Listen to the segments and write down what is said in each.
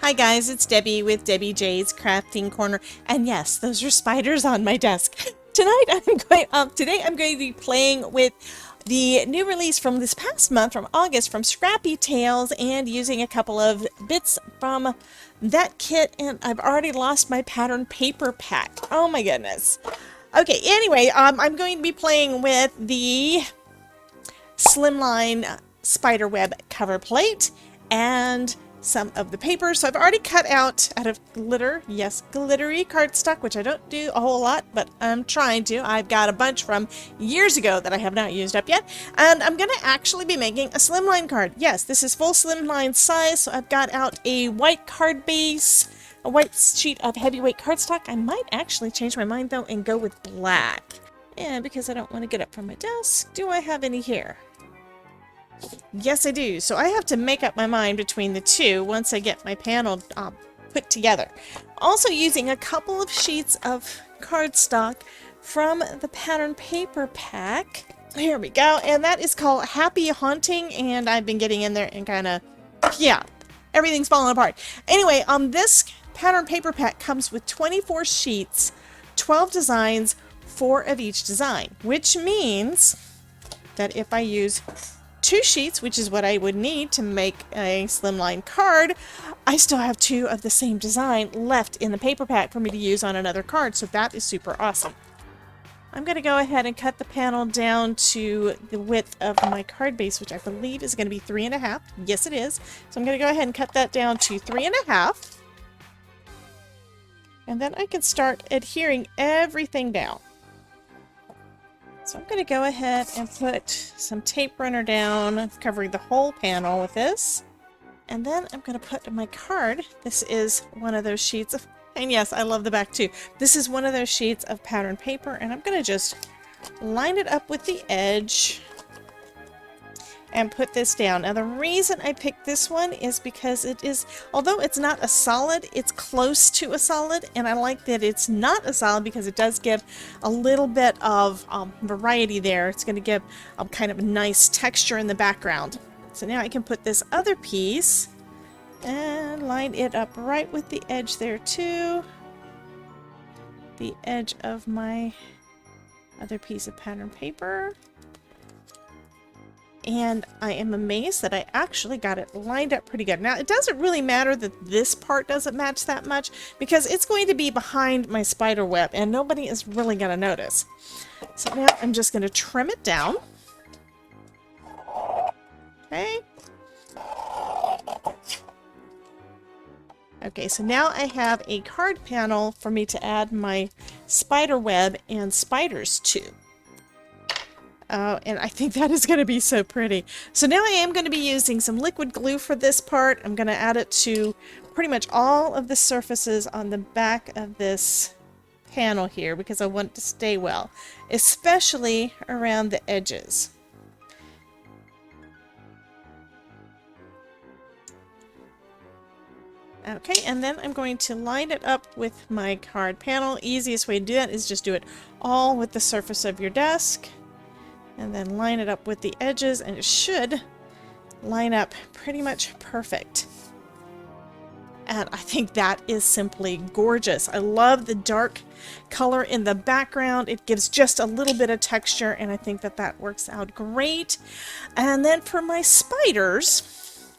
Hi guys, it's Debbie with Debbie J's Crafting Corner, and yes, those are spiders on my desk. Today I'm going to be playing with the new release from this past month, from August, from Scrappy Tales, and using a couple of bits from that kit, and I've already lost my pattern paper pack. Oh my goodness. Okay, anyway, I'm going to be playing with the Slimline Spiderweb cover plate and some of the paper. So I've already cut out of glitter, yes, glittery cardstock, which I don't do a whole lot, but I'm trying to. I've got a bunch from years ago that I have not used up yet, and I'm going to actually be making a slimline card. Yes, this is full slimline size, so I've got out a white card base, a white sheet of heavyweight cardstock. I might actually change my mind though and go with black. Yeah, because I don't want to get up from my desk. Do I have any here? Yes, I do. So I have to make up my mind between the two once I get my panel put together. Also using a couple of sheets of cardstock from the pattern paper pack. Here we go. And that is called Happy Haunting. And I've been getting in there and kind of, yeah, everything's falling apart. Anyway, this pattern paper pack comes with 24 sheets, 12 designs, 4 of each design, which means that if I use 2 sheets, which is what I would need to make a slimline card, I still have 2 of the same design left in the paper pack for me to use on another card, so that is super awesome. I'm going to go ahead and cut the panel down to the width of my card base, which I believe is going to be 3.5. Yes, it is. So I'm going to go ahead and cut that down to 3.5. And then I can start adhering everything down. So I'm going to go ahead and put some tape runner down, covering the whole panel with this. And then I'm going to put my card. This is one of those sheets of, and yes, I love the back too. This is one of those sheets of pattern paper, and I'm going to just line it up with the edge and put this down. Now the reason I picked this one is because it is, although it's not a solid, it's close to a solid, and I like that it's not a solid because it does give a little bit of variety there. It's going to give kind of a nice texture in the background. So now I can put this other piece and line it up right with the edge there too. The edge of my other piece of pattern paper. And I am amazed that I actually got it lined up pretty good. Now, it doesn't really matter that this part doesn't match that much because it's going to be behind my spider web and nobody is really going to notice. So now I'm just going to trim it down. Okay. Okay, so now I have a card panel for me to add my spider web and spiders to. And I think that is going to be so pretty. So now I am going to be using some liquid glue for this part. I'm going to add it to pretty much all of the surfaces on the back of this panel here because I want it to stay well, especially around the edges. Okay, and then I'm going to line it up with my card panel. Easiest way to do that is just do it all with the surface of your desk. And then line it up with the edges, and it should line up pretty much perfect. And I think that is simply gorgeous. I love the dark color in the background. It gives just a little bit of texture, and I think that that works out great. And then for my spiders,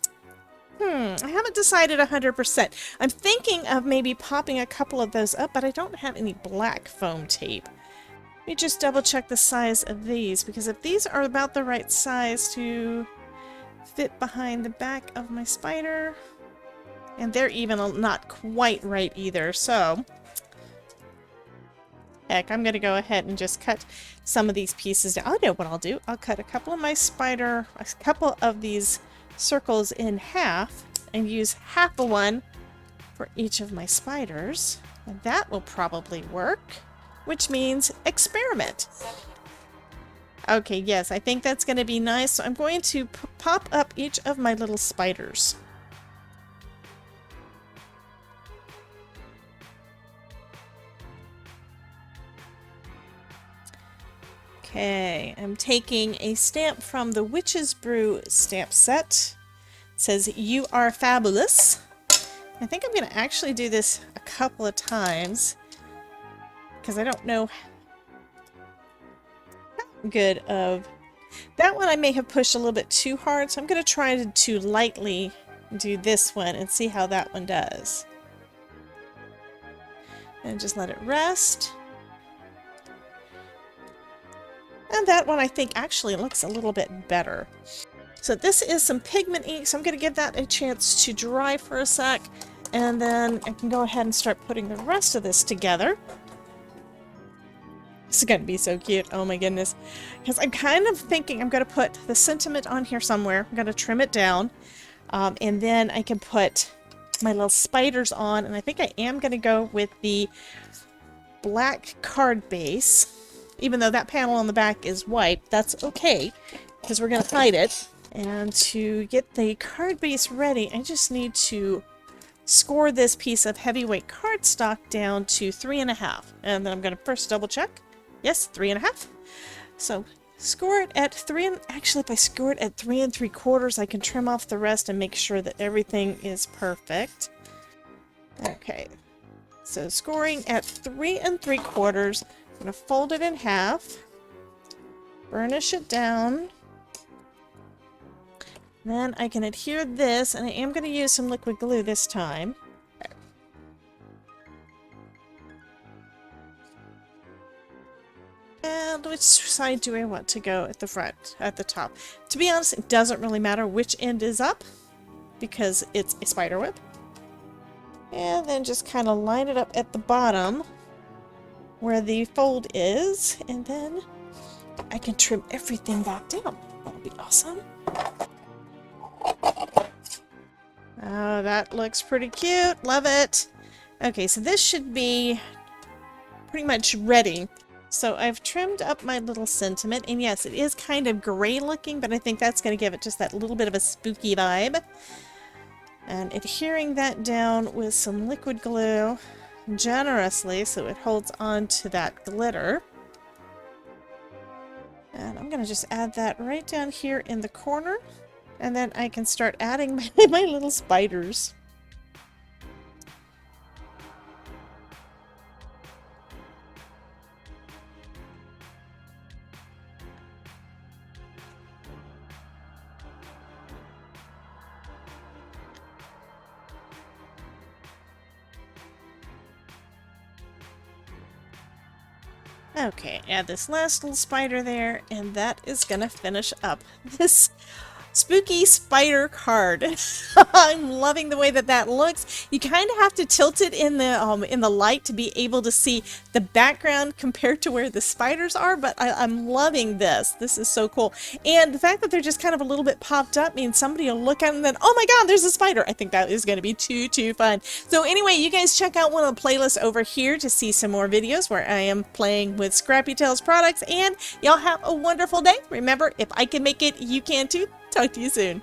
I haven't decided 100%. I'm thinking of maybe popping a couple of those up, but I don't have any black foam tape. Let me just double check the size of these, because if these are about the right size to fit behind the back of my spider, and they're even not quite right either, so heck, I'm going to go ahead and just cut some of these pieces down. I know what I'll do. I'll cut a couple of a couple of these circles in half and use half of one for each of my spiders. And that will probably work. Which means experiment. Okay, yes, I think that's going to be nice. So I'm going to pop up each of my little spiders. Okay, I'm taking a stamp from the Witch's Brew stamp set. It says, "You are fabulous." I think I'm going to actually do this a couple of times because I don't know how good of that one. I may have pushed a little bit too hard, so I'm going to try to lightly do this one and see how that one does. And just let it rest. And that one I think actually looks a little bit better. So this is some pigment ink, so I'm going to give that a chance to dry for a sec, and then I can go ahead and start putting the rest of this together. This is going to be so cute. Oh my goodness. Because I'm kind of thinking I'm going to put the sentiment on here somewhere. I'm going to trim it down, and then I can put my little spiders on, and I think I am going to go with the black card base. Even though that panel on the back is white, that's okay, because we're going to hide it. And to get the card base ready, I just need to score this piece of heavyweight cardstock down to 3.5. And then I'm going to first double check. Yes, 3.5. So score it at 3, and actually if I score it at 3 3/4, I can trim off the rest and make sure that everything is perfect. Okay, so scoring at 3 3/4, I'm going to fold it in half, burnish it down. Then I can adhere this, and I am going to use some liquid glue this time. Okay. And which side do I want to go at the front, at the top? To be honest, it doesn't really matter which end is up, because it's a spiderweb. And then just kind of line it up at the bottom where the fold is, and then I can trim everything back down. That'll be awesome. Oh, that looks pretty cute. Love it. Okay, so this should be pretty much ready. So I've trimmed up my little sentiment, and yes, it is kind of gray looking, but I think that's going to give it just that little bit of a spooky vibe. And adhering that down with some liquid glue generously so it holds on to that glitter. And I'm going to just add that right down here in the corner, and then I can start adding my little spiders. Okay, add this last little spider there, and that is gonna finish up this spooky spider card. I'm loving the way that that looks. You kind of have to tilt it in the light to be able to see the background compared to where the spiders are, but I'm loving this. This is so cool. And the fact that they're just kind of a little bit popped up means somebody will look at them and then, oh my god, there's a spider. I think that is going to be too fun. So anyway, you guys check out one of the playlists over here to see some more videos where I am playing with Scrappy Tales products, and y'all have a wonderful day. Remember, if I can make it, you can too. Talk to you soon.